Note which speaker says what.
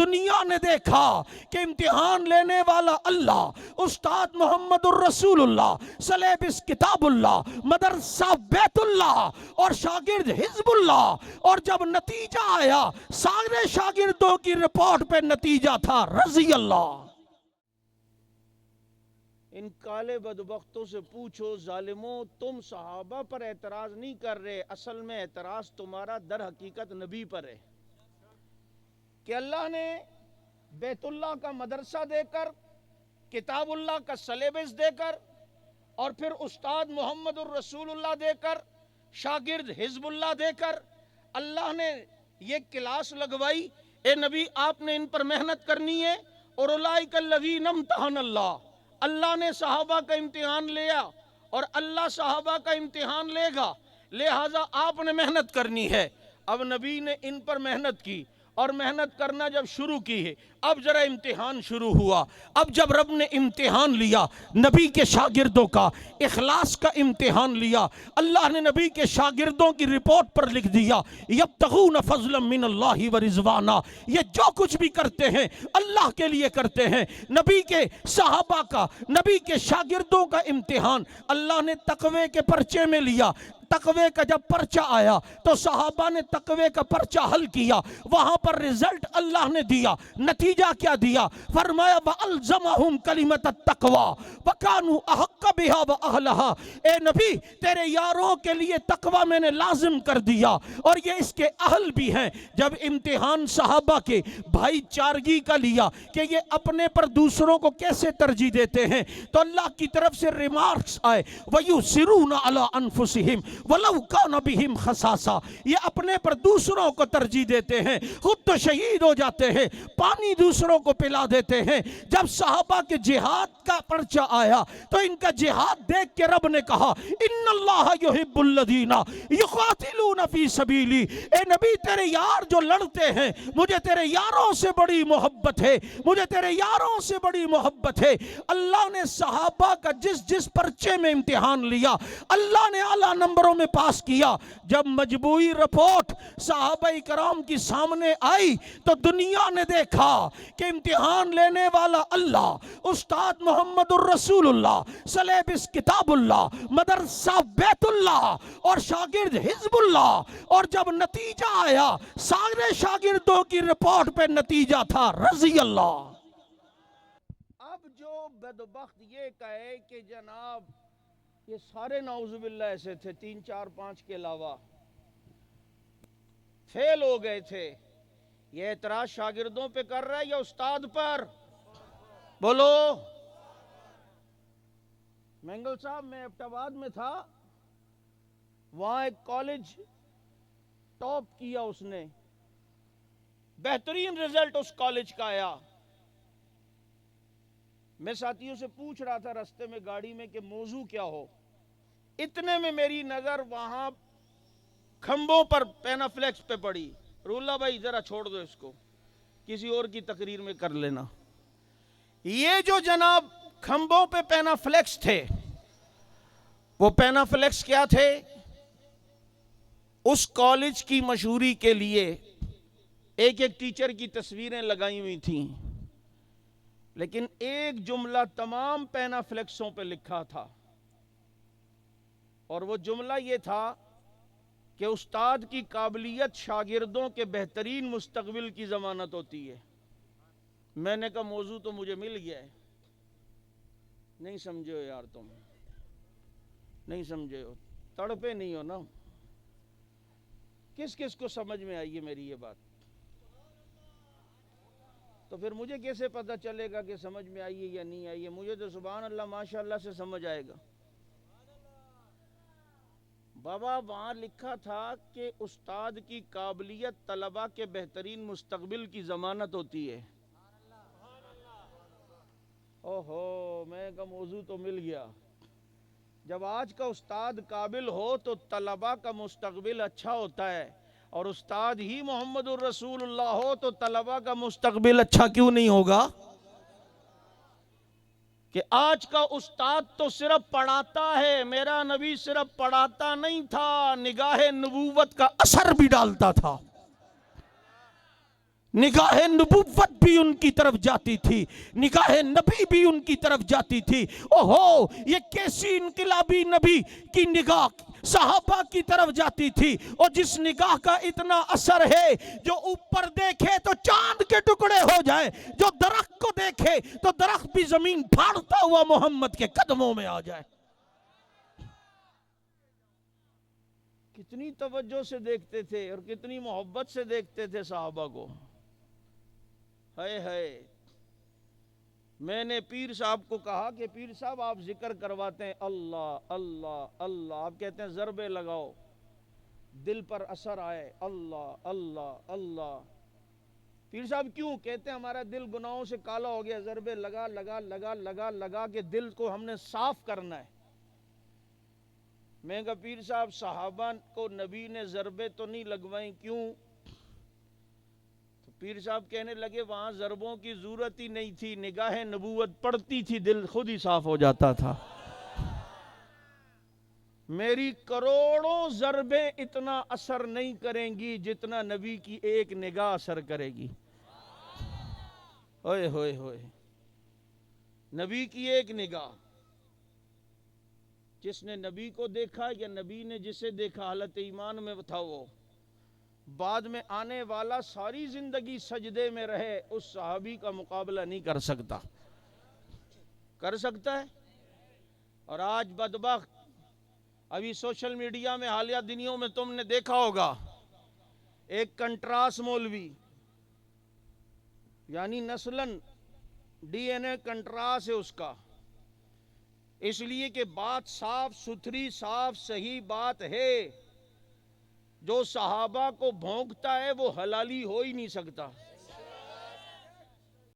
Speaker 1: دنیا نے دیکھا کہ امتحان لینے والا اللہ، استاد محمد الرسول اللہ، سلیبس کتاب اللہ، مدرسہ بیت اللہ اور شاگرد حزب اللہ، اور جب نتیجہ آیا سارے شاگردوں کی رپورٹ پہ نتیجہ تھا رضی اللہ۔
Speaker 2: ان کالے بدبختوں سے پوچھو ظالموں، تم صحابہ پر اعتراض نہیں کر رہے، اصل میں اعتراض تمہارا در حقیقت نبی پر ہے کہ اللہ نے بیت اللہ کا مدرسہ دے کر، کتاب اللہ کا سلیبس دے کر، اور پھر استاد محمد الرسول اللہ دے کر، شاگرد حزب اللہ دے کر اللہ نے یہ کلاس لگوائی، اے نبی آپ نے ان پر محنت کرنی ہے، اور اولئک الذین امتحن اللہ نے صحابہ کا امتحان لیا اور اللہ صحابہ کا امتحان لے گا، لہٰذا آپ نے محنت کرنی ہے۔ اب نبی نے ان پر محنت کی، اور محنت کرنا جب شروع کی ہے، اب ذرا امتحان شروع ہوا۔ اب جب رب نے امتحان لیا نبی کے شاگردوں کا، اخلاص کا امتحان لیا، اللہ نے نبی کے شاگردوں کی رپورٹ پر لکھ دیا یبتغون فضلا من اللہ ورضوانا، یہ جو کچھ بھی کرتے ہیں اللہ کے لیے کرتے ہیں۔ نبی کے صحابہ کا، نبی کے شاگردوں کا امتحان اللہ نے تقوی کے پرچے میں لیا۔ تقوی کا جب پرچہ آیا تو صحابہ نے تقوی کا پرچہ حل کیا، وہاں پر رزلٹ اللہ نے دیا۔ نتیجہ کیا دیا؟ فرمایا وَأَلْزَمَهُمْ كَلِمَةَ التَّقْوَى وَكَانُوا أَحَقَّ بِهَا وَأَهْلَهَا۔ اے نبی تیرے یاروں کے لیے تقوی میں نے لازم کر دیا، اور یہ اس کے اہل بھی ہیں۔ جب امتحان صحابہ کے بھائی چارگی کا لیا کہ یہ اپنے پر دوسروں کو کیسے ترجیح دیتے ہیں، تو اللہ کی طرف سے ریمارکس آئے وَيُسِرُونَ عَلَىٰ أَنفُسِهِمْ وَلَوْ كَانَ بِهِمْ خَصَاصَةٌ، یہ اپنے پر دوسروں کو ترجیح دیتے ہیں، خود تو شہید ہو جاتے ہیں، پانی دوسروں کو پلا دیتے ہیں۔ جب صحابہ کے جہاد کا پرچہ آیا تو ان کا جہاد دیکھ کے رب نے کہا ان اللہ یحب الذین یقاتلون فی سبیلی، اے نبی تیرے یار جو لڑتے ہیں، مجھے تیرے یاروں سے بڑی محبت ہے، مجھے تیرے یاروں سے بڑی محبت ہے۔ اللہ نے صحابہ کا جس پرچے میں امتحان لیا اللہ نے اعلیٰ نمبروں میں پاس کیا۔ جب مجموعی رپورٹ صحابہ کرام کی سامنے آئی تو دنیا نے دیکھا کہ امتحان لینے والا اللہ، استاد محمد الرسول اللہ، سلیبس کتاب اللہ، مدرسہ بیت اللہ اور شاگرد حزب اللہ، اور جب نتیجہ آیا سارے شاگردوں کی رپورٹ پہ نتیجہ تھا رضی اللہ۔ اب جو بدبخت یہ کہے کہ جناب یہ سارے نعوذ باللہ ایسے تھے، 3 4 5 کے علاوہ فیل ہو گئے تھے، یہ اعتراض شاگردوں پہ کر رہا ہے یا استاد پر؟ بولو۔ مینگل صاحب میں ایبٹ آباد میں تھا، وہاں ایک کالج ٹاپ کیا اس نے، بہترین رزلٹ اس کالج کا آیا۔ میں ساتھیوں سے پوچھ رہا تھا رستے میں گاڑی میں کہ موضوع کیا ہو، اتنے میں میری نظر وہاں کھمبوں پر پینا فلیکس پہ پڑی۔ رولا بھائی ذرا چھوڑ دو اس کو، کسی اور کی تقریر میں کر لینا۔ یہ جو جناب کھمبوں پہ پینا فلیکس تھے، وہ پینا فلیکس کیا تھے؟ اس کالج کی مشہوری کے لیے ایک ٹیچر کی تصویریں لگائی ہوئی تھیں، لیکن ایک جملہ تمام پینا فلیکسوں پہ لکھا تھا، اور وہ جملہ یہ تھا کہ استاد کی قابلیت شاگردوں کے بہترین مستقبل کی ضمانت ہوتی ہے۔ میں نے کہا موضوع تو مجھے مل گیا ہے۔ نہیں سمجھے ہو یار، تم نہیں سمجھے ہو، تڑپے نہیں ہو نا۔ کس کس کو سمجھ میں آئی ہے میری یہ بات؟ تو پھر مجھے کیسے پتہ چلے گا کہ سمجھ میں آئی ہے یا نہیں آئی ہے؟ مجھے تو سبحان اللہ ماشاءاللہ سے سمجھ آئے گا۔ بابا وہاں لکھا تھا کہ استاد کی قابلیت طلبہ کے بہترین مستقبل کی ضمانت ہوتی ہے۔ اوہو، میں کا موضوع تو مل گیا۔ جب آج کا استاد قابل ہو تو طلبہ کا مستقبل اچھا ہوتا ہے، اور استاد ہی محمد الرسول اللہ ہو تو طلبہ کا مستقبل اچھا کیوں نہیں ہوگا؟ کہ آج کا استاد تو صرف پڑھاتا ہے، میرا نبی صرف پڑھاتا نہیں تھا، نگاہ نبوت کا اثر بھی ڈالتا تھا، نگاہ نبوت
Speaker 1: طرف جاتی تھی, نگاہ نبی بھی ان کی طرف جاتی تھی. اوہو, یہ کیسی انقلابی نبی کی نگاہ صحابہ کی طرف جاتی تھی, اور جس نگاہ کا اتنا اثر ہے, جو اوپر دیکھے تو چاند کے ٹکڑے ہو جائے, جو درخت کو دیکھے تو درخت بھی زمین پھاڑتا ہوا محمد کے قدموں میں آ جائے.
Speaker 2: کتنی توجہ سے دیکھتے تھے اور کتنی محبت سے دیکھتے تھے صحابہ کو. ہائے ہائے, میں نے پیر صاحب کو کہا کہ پیر صاحب آپ ذکر کرواتے ہیں اللہ اللہ اللہ, آپ کہتے ہیں ضربے لگاؤ دل پر اثر آئے, اللہ اللہ اللہ. پیر صاحب کیوں؟ کہتے ہیں ہمارا دل گناہوں سے کالا ہو گیا, ضربے لگا لگا لگا لگا لگا کے دل کو ہم نے صاف کرنا ہے. میں کہا پیر صاحب صحابہ کو نبی نے ضربے تو نہیں لگوائیں, کیوں؟ تو پیر صاحب کہنے لگے وہاں ضربوں کی ضرورت ہی نہیں تھی, نگاہ نبوت پڑتی تھی, دل خود ہی صاف ہو جاتا تھا. میری کروڑوں ضربیں اتنا اثر نہیں کریں گی جتنا نبی کی ایک نگاہ اثر کرے گی. ہوئے ہوئے ہوئے, نبی کی ایک نگاہ. جس نے نبی کو دیکھا یا نبی نے جسے دیکھا حالت ایمان میں تھا, وہ بعد میں آنے والا ساری زندگی سجدے میں رہے, اس صحابی کا مقابلہ نہیں کر سکتا. کر سکتا ہے؟ اور آج بدبخت, ابھی سوشل میڈیا میں حالیہ دنوں میں تم نے دیکھا ہوگا, ایک کنٹراس مولوی, یعنی نسلاً ڈی این اے کنٹراس ہے اس کا, اس لیے کہ بات صاف ستھری صاف صحیح بات ہے. جو صحابہ کو بھونکتا ہے وہ حلالی ہو ہی نہیں سکتا.